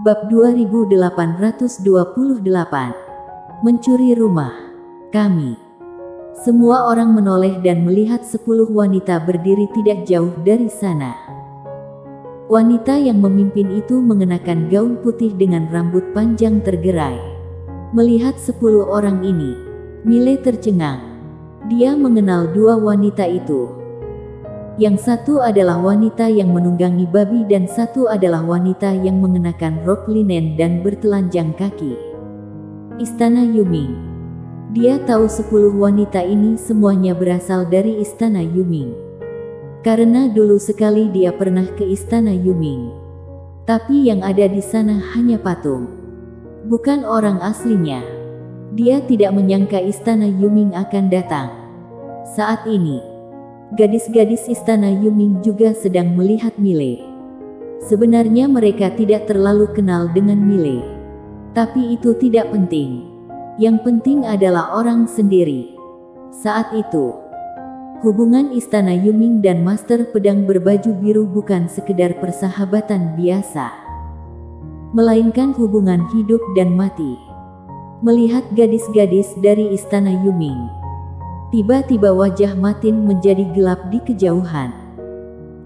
Bab 2828. Mencuri rumah. Kami. Semua orang menoleh dan melihat 10 wanita berdiri tidak jauh dari sana. Wanita yang memimpin itu mengenakan gaun putih dengan rambut panjang tergerai. Melihat 10 orang ini, Mile tercengang. Dia mengenal 2 wanita itu. Yang satu adalah wanita yang menunggangi babi dan satu adalah wanita yang mengenakan rok linen dan bertelanjang kaki. Istana Yuming. Dia tahu 10 wanita ini semuanya berasal dari Istana Yuming. Karena dulu sekali dia pernah ke Istana Yuming. Tapi yang ada di sana hanya patung. Bukan orang aslinya. Dia tidak menyangka Istana Yuming akan datang. Saat ini, gadis-gadis Istana Yuming juga sedang melihat Mile. Sebenarnya mereka tidak terlalu kenal dengan Mile. Tapi itu tidak penting. Yang penting adalah orang sendiri. Saat itu, hubungan Istana Yuming dan Master Pedang Berbaju Biru bukan sekedar persahabatan biasa, melainkan hubungan hidup dan mati. Melihat gadis-gadis dari Istana Yuming, tiba-tiba wajah Matin menjadi gelap di kejauhan.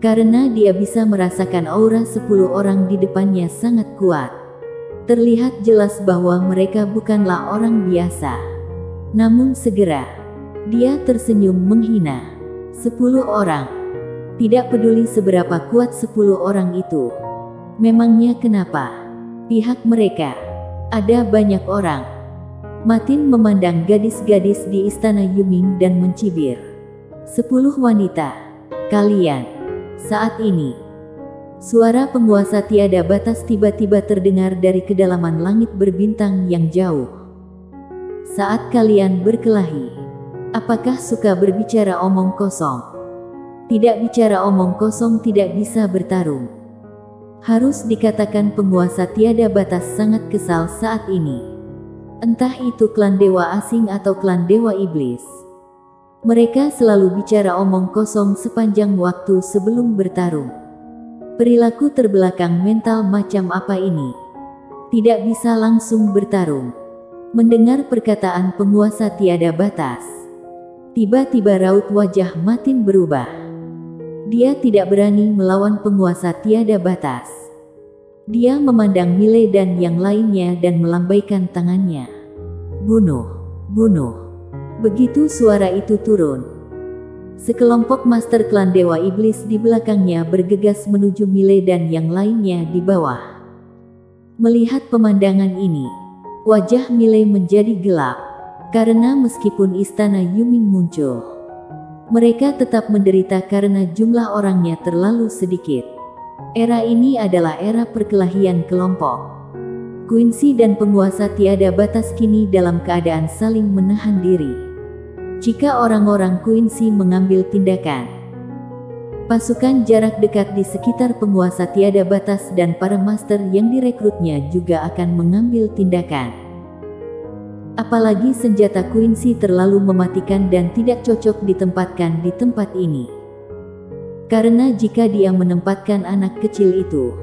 Karena dia bisa merasakan aura 10 orang di depannya sangat kuat. Terlihat jelas bahwa mereka bukanlah orang biasa. Namun segera, dia tersenyum menghina. 10 orang. Tidak peduli seberapa kuat 10 orang itu. Memangnya kenapa? Pihak mereka. Ada banyak orang. Matin memandang gadis-gadis di Istana Yuming dan mencibir. 10 wanita. Kalian. Saat ini, suara penguasa tiada batas tiba-tiba terdengar dari kedalaman langit berbintang yang jauh. Saat kalian berkelahi, apakah suka berbicara omong kosong? Tidak bicara omong kosong tidak bisa bertarung. Harus dikatakan penguasa tiada batas sangat kesal saat ini. Entah itu klan dewa asing atau klan dewa iblis. Mereka selalu bicara omong kosong sepanjang waktu sebelum bertarung. Perilaku terbelakang mental macam apa ini? Tidak bisa langsung bertarung. Mendengar perkataan penguasa tiada batas, tiba-tiba raut wajah Matin berubah. Dia tidak berani melawan penguasa tiada batas. Dia memandang Mile dan yang lainnya dan melambaikan tangannya. Bunuh, bunuh. Begitu suara itu turun, sekelompok master klan Dewa Iblis di belakangnya bergegas menuju Mile dan yang lainnya di bawah. Melihat pemandangan ini, wajah Mile menjadi gelap. Karena meskipun Istana Yuming muncul, mereka tetap menderita karena jumlah orangnya terlalu sedikit. Era ini adalah era perkelahian kelompok. Quincy dan penguasa tiada batas kini dalam keadaan saling menahan diri. Jika orang-orang Quincy mengambil tindakan, pasukan jarak dekat di sekitar penguasa tiada batas dan para master yang direkrutnya juga akan mengambil tindakan. Apalagi senjata Quincy terlalu mematikan dan tidak cocok ditempatkan di tempat ini. Karena jika dia menempatkan anak kecil itu,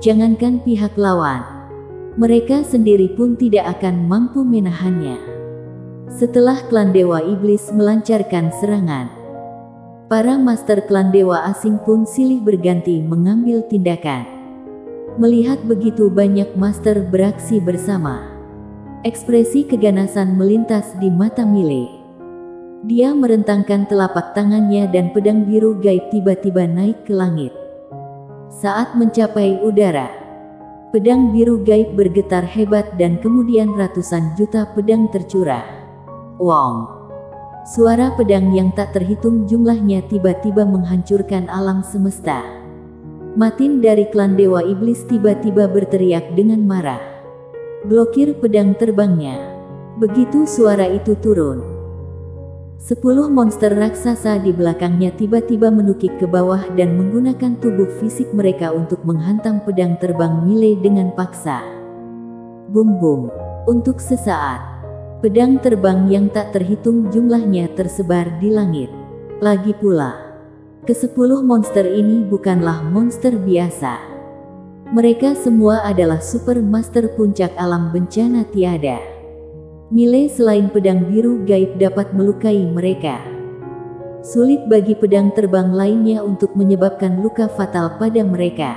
jangankan pihak lawan, mereka sendiri pun tidak akan mampu menahannya. Setelah klan Dewa Iblis melancarkan serangan, para master klan Dewa asing pun silih berganti mengambil tindakan. Melihat begitu banyak master beraksi bersama, ekspresi keganasan melintas di mata Mile. Dia merentangkan telapak tangannya dan pedang biru gaib tiba-tiba naik ke langit. Saat mencapai udara, pedang biru gaib bergetar hebat dan kemudian ratusan juta pedang tercurah. Wong! Suara pedang yang tak terhitung jumlahnya tiba-tiba menghancurkan alam semesta. Matin dari klan Dewa Iblis tiba-tiba berteriak dengan marah. Blokir pedang terbangnya. Begitu suara itu turun, 10 monster raksasa di belakangnya tiba-tiba menukik ke bawah dan menggunakan tubuh fisik mereka untuk menghantam pedang terbang Mile dengan paksa. Bum bum. Untuk sesaat, pedang terbang yang tak terhitung jumlahnya tersebar di langit. Lagi pula, ke-10 monster ini bukanlah monster biasa. Mereka semua adalah super master puncak alam bencana tiada. Mile selain pedang biru gaib dapat melukai mereka. Sulit bagi pedang terbang lainnya untuk menyebabkan luka fatal pada mereka.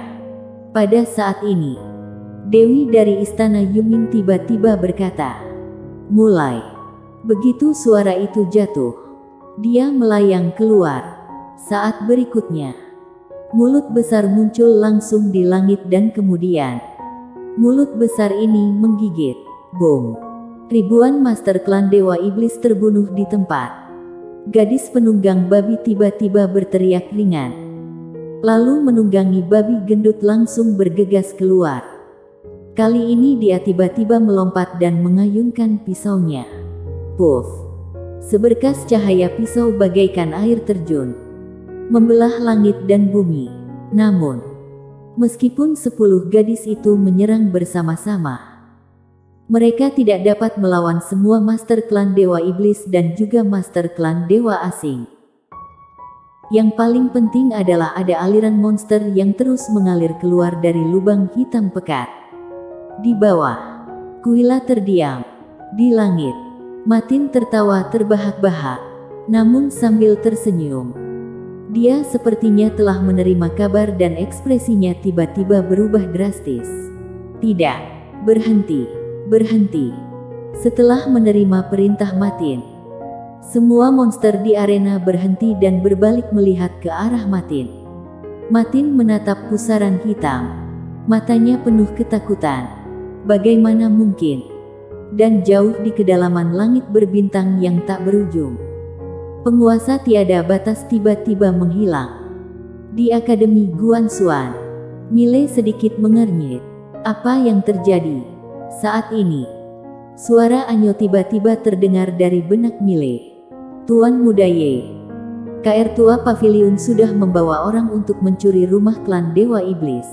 Pada saat ini, Dewi dari Istana Yuming tiba-tiba berkata, "Mulai." Begitu suara itu jatuh, dia melayang keluar. Saat berikutnya, mulut besar muncul langsung di langit dan kemudian, mulut besar ini menggigit. Boom! Ribuan master klan Dewa Iblis terbunuh di tempat. Gadis penunggang babi tiba-tiba berteriak ringan. Lalu menunggangi babi gendut langsung bergegas keluar. Kali ini dia tiba-tiba melompat dan mengayunkan pisaunya. Puff! Seberkas cahaya pisau bagaikan air terjun, membelah langit dan bumi. Namun, meskipun 10 gadis itu menyerang bersama-sama, mereka tidak dapat melawan semua master klan Dewa Iblis dan juga master klan Dewa Asing. Yang paling penting adalah ada aliran monster yang terus mengalir keluar dari lubang hitam pekat. Di bawah, Kuila terdiam. Di langit, Matin tertawa terbahak-bahak, namun sambil tersenyum. Dia sepertinya telah menerima kabar dan ekspresinya tiba-tiba berubah drastis. Tidak, berhenti, berhenti. Setelah menerima perintah Matin, semua monster di arena berhenti dan berbalik melihat ke arah Matin. Matin menatap pusaran hitam, matanya penuh ketakutan. Bagaimana mungkin? Dan jauh di kedalaman langit berbintang yang tak berujung, penguasa tiada batas tiba-tiba menghilang. Di Akademi Guanxuan, Mile sedikit mengernyit. Apa yang terjadi? Saat ini, suara Anyo tiba-tiba terdengar dari benak Mile. "Tuan Muda Ye, KR Tua Pavilion sudah membawa orang untuk mencuri rumah klan Dewa Iblis."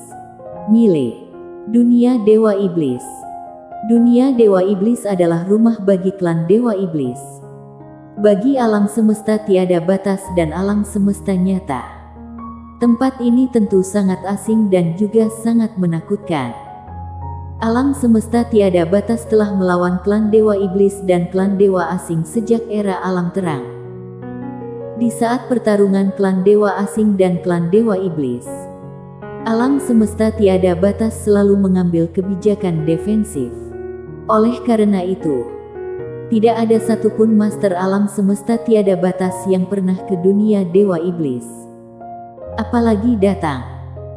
Mile, dunia Dewa Iblis. Dunia Dewa Iblis adalah rumah bagi klan Dewa Iblis. Bagi alam semesta tiada batas dan alam semesta nyata. Tempat ini tentu sangat asing dan juga sangat menakutkan. Alam semesta tiada batas telah melawan klan Dewa Iblis dan klan Dewa Asing sejak era alam terang. Di saat pertarungan klan Dewa Asing dan klan Dewa Iblis, alam semesta tiada batas selalu mengambil kebijakan defensif. Oleh karena itu, tidak ada satupun master alam semesta tiada batas yang pernah ke dunia Dewa Iblis. Apalagi datang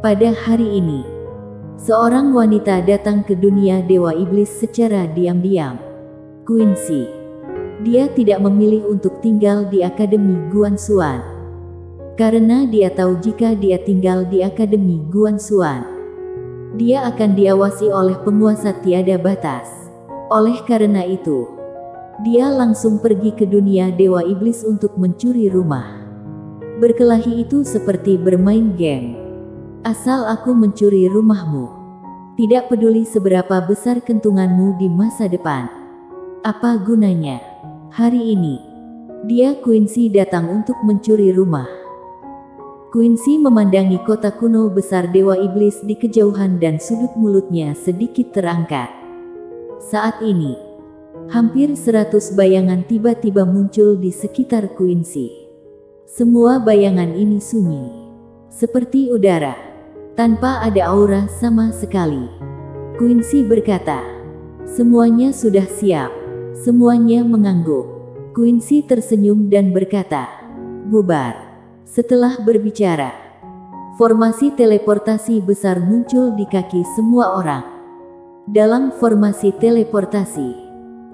pada hari ini. Seorang wanita datang ke dunia Dewa Iblis secara diam-diam. Quincy. Dia tidak memilih untuk tinggal di Akademi Guanxuan. Karena dia tahu jika dia tinggal di Akademi Guanxuan, dia akan diawasi oleh penguasa tiada batas. Oleh karena itu, dia langsung pergi ke dunia Dewa Iblis untuk mencuri rumah. Berkelahi itu seperti bermain game. Asal aku mencuri rumahmu, tidak peduli seberapa besar kentunganmu di masa depan. Apa gunanya? Hari ini, dia Quincy datang untuk mencuri rumah. Quincy memandangi kota kuno besar Dewa Iblis di kejauhan dan sudut mulutnya sedikit terangkat. Saat ini, hampir 100 bayangan tiba-tiba muncul di sekitar Quincy. Semua bayangan ini sunyi, seperti udara, tanpa ada aura sama sekali. Quincy berkata, "Semuanya sudah siap." Semuanya mengangguk. Quincy tersenyum dan berkata, "Bubar." Setelah berbicara, formasi teleportasi besar muncul di kaki semua orang. Dalam formasi teleportasi,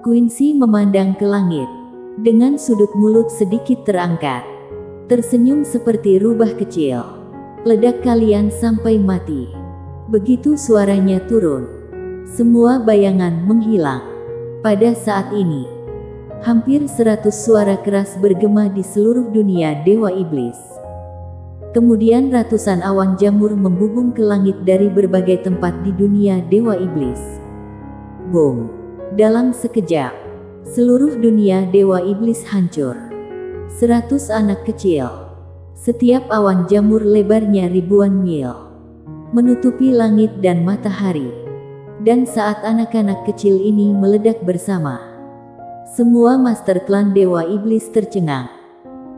Quincy memandang ke langit, dengan sudut mulut sedikit terangkat. Tersenyum seperti rubah kecil. "Ledak kalian sampai mati." Begitu suaranya turun, semua bayangan menghilang. Pada saat ini, hampir 100 suara keras bergema di seluruh dunia Dewa Iblis. Kemudian ratusan awan jamur membubung ke langit dari berbagai tempat di dunia Dewa Iblis. Boom! Dalam sekejap, seluruh dunia Dewa Iblis hancur. 100 anak kecil. Setiap awan jamur lebarnya ribuan mil. menutupi langit dan matahari. Dan saat anak-anak kecil ini meledak bersama, semua master klan Dewa Iblis tercengang.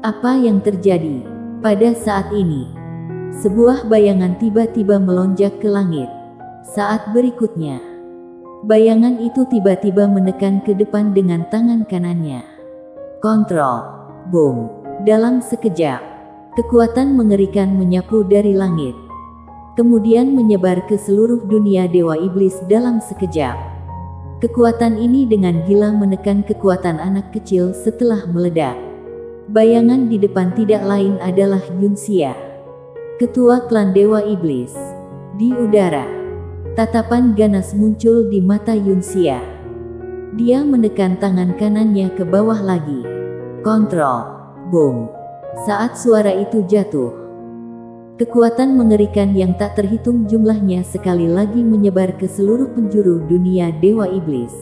Apa yang terjadi? Pada saat ini, sebuah bayangan tiba-tiba melonjak ke langit. Saat berikutnya, bayangan itu tiba-tiba menekan ke depan dengan tangan kanannya. Kontrol. Boom. Dalam sekejap, kekuatan mengerikan menyapu dari langit, kemudian menyebar ke seluruh dunia Dewa Iblis dalam sekejap. Kekuatan ini dengan gila menekan kekuatan anak kecil setelah meledak. Bayangan di depan tidak lain adalah Yunxia, ketua klan Dewa Iblis. Di udara, tatapan ganas muncul di mata Yunxia. Dia menekan tangan kanannya ke bawah lagi. Kontrol. Boom. Saat suara itu jatuh, kekuatan mengerikan yang tak terhitung jumlahnya sekali lagi menyebar ke seluruh penjuru dunia Dewa Iblis.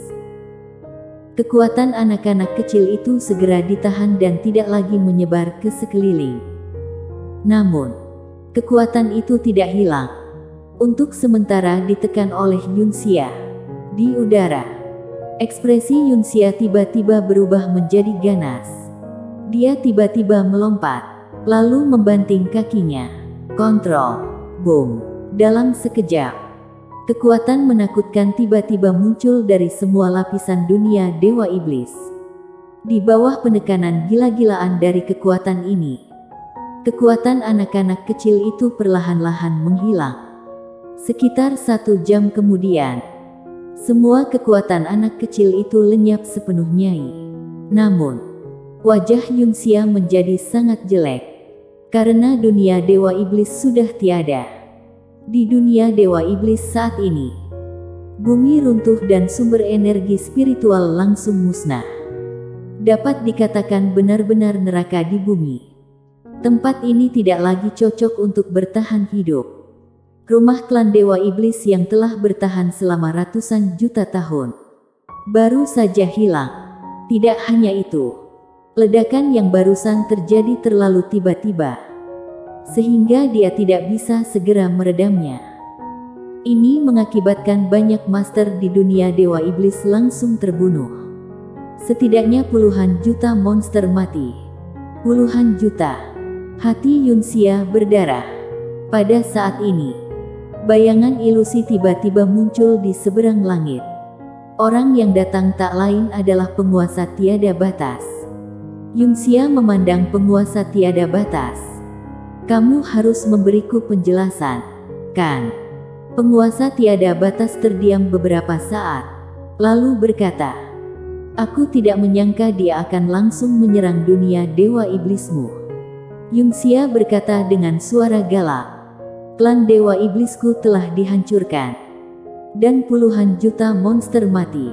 Kekuatan anak-anak kecil itu segera ditahan dan tidak lagi menyebar ke sekeliling. Namun, kekuatan itu tidak hilang. Untuk sementara ditekan oleh Yunxia. Di udara, ekspresi Yunxia tiba-tiba berubah menjadi ganas. Dia tiba-tiba melompat, lalu membanting kakinya. Kontrol. Boom. Dalam sekejap, kekuatan menakutkan tiba-tiba muncul dari semua lapisan dunia Dewa Iblis. Di bawah penekanan gila-gilaan dari kekuatan ini, kekuatan anak-anak kecil itu perlahan-lahan menghilang. Sekitar 1 jam kemudian, semua kekuatan anak kecil itu lenyap sepenuhnya. Namun, wajah Yunxia menjadi sangat jelek, karena dunia Dewa Iblis sudah tiada. Di dunia Dewa Iblis saat ini, bumi runtuh dan sumber energi spiritual langsung musnah. Dapat dikatakan benar-benar neraka di bumi. Tempat ini tidak lagi cocok untuk bertahan hidup. Rumah klan Dewa Iblis yang telah bertahan selama ratusan juta tahun baru saja hilang. Tidak hanya itu, ledakan yang barusan terjadi terlalu tiba-tiba, sehingga dia tidak bisa segera meredamnya. Ini mengakibatkan banyak master di dunia Dewa Iblis langsung terbunuh. Setidaknya puluhan juta monster mati. Puluhan juta. Hati Yunxia berdarah. Pada saat ini, bayangan ilusi tiba-tiba muncul di seberang langit. Orang yang datang tak lain adalah penguasa tiada batas. Yunxia memandang penguasa tiada batas. Kamu harus memberiku penjelasan, kan? Penguasa tiada batas terdiam beberapa saat, lalu berkata, aku tidak menyangka dia akan langsung menyerang dunia Dewa Iblismu. Yunxia berkata dengan suara galak. Klan Dewa Iblisku telah dihancurkan, dan puluhan juta monster mati.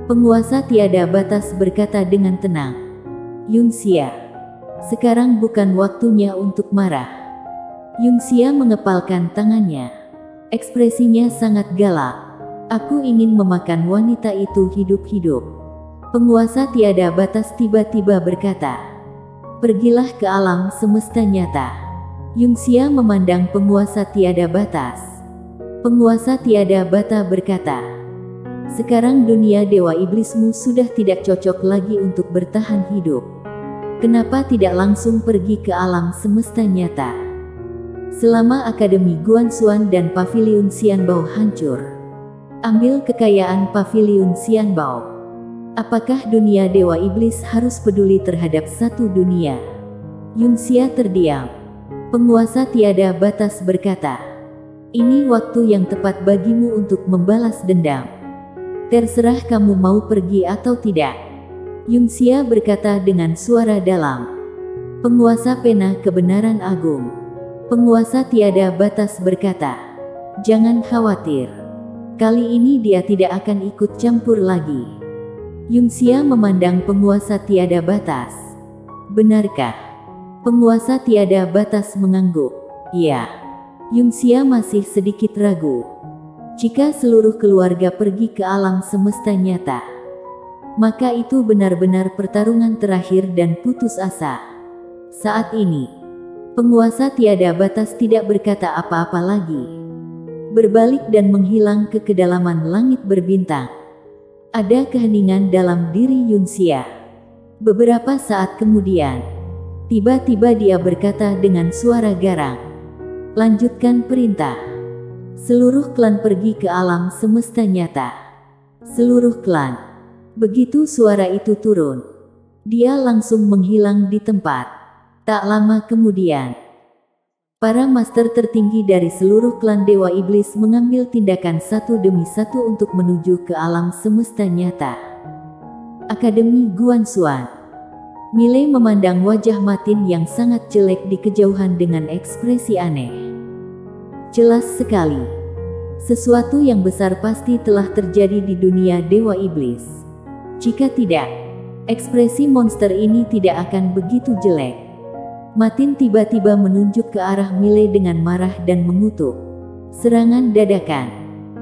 Penguasa tiada batas berkata dengan tenang. Yunxia, sekarang bukan waktunya untuk marah. Yunxia mengepalkan tangannya. Ekspresinya sangat galak. Aku ingin memakan wanita itu hidup-hidup. Penguasa tiada batas tiba-tiba berkata, pergilah ke alam semesta nyata. Yunxia memandang penguasa tiada batas. Penguasa tiada bata berkata, sekarang dunia Dewa Iblismu sudah tidak cocok lagi untuk bertahan hidup. Kenapa tidak langsung pergi ke alam semesta nyata? Selama Akademi Guanxuan dan Paviliun Xianbao hancur, ambil kekayaan Paviliun Xianbao. Apakah dunia Dewa Iblis harus peduli terhadap satu dunia? Yunxia terdiam. Penguasa tiada batas berkata, ini waktu yang tepat bagimu untuk membalas dendam. Terserah kamu mau pergi atau tidak. Yunxia berkata dengan suara dalam. Penguasa pena kebenaran agung. Penguasa tiada batas berkata, jangan khawatir. Kali ini dia tidak akan ikut campur lagi. Yunxia memandang penguasa tiada batas. Benarkah? Penguasa tiada batas mengangguk. Ya. Yunxia masih sedikit ragu. Jika seluruh keluarga pergi ke alam semesta nyata, maka itu benar-benar pertarungan terakhir dan putus asa. Saat ini, penguasa tiada batas tidak berkata apa-apa lagi. berbalik dan menghilang ke kedalaman langit berbintang. Ada keheningan dalam diri Yunxia. Beberapa saat kemudian, tiba-tiba dia berkata dengan suara garang, "Lanjutkan perintah. Seluruh klan pergi ke alam semesta nyata." Seluruh klan. Begitu suara itu turun, dia langsung menghilang di tempat. Tak lama kemudian, para master tertinggi dari seluruh klan Dewa Iblis mengambil tindakan satu demi satu untuk menuju ke alam semesta nyata. Akademi Guanxuan. Milei memandang wajah Matin yang sangat jelek di kejauhan dengan ekspresi aneh. Jelas sekali, sesuatu yang besar pasti telah terjadi di dunia Dewa Iblis. Jika tidak, ekspresi monster ini tidak akan begitu jelek. Matin tiba-tiba menunjuk ke arah Milei dengan marah dan mengutuk. Serangan dadakan.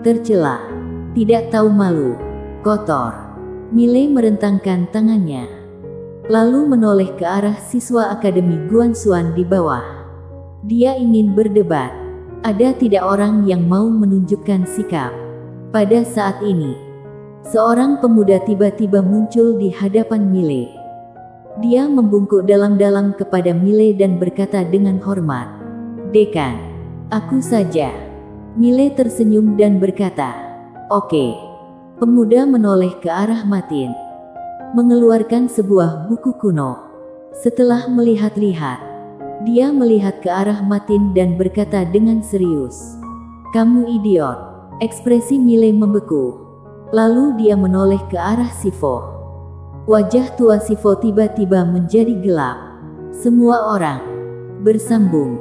Tercela. Tidak tahu malu. Kotor. Milei merentangkan tangannya, lalu menoleh ke arah siswa Akademi Guanxuan di bawah. Dia ingin berdebat. Ada tidak orang yang mau menunjukkan sikap. Pada saat ini, seorang pemuda tiba-tiba muncul di hadapan Milei. Dia membungkuk dalam-dalam kepada Milei dan berkata dengan hormat, "Dekan, aku saja." Milei tersenyum dan berkata, "Oke." Pemuda menoleh ke arah Matin, mengeluarkan sebuah buku kuno. Setelah melihat-lihat, dia melihat ke arah Matin dan berkata dengan serius, "Kamu idiot." Ekspresi Milei membeku. Lalu dia menoleh ke arah Sifu. Wajah tua Sifu tiba-tiba menjadi gelap. Semua orang bersambung.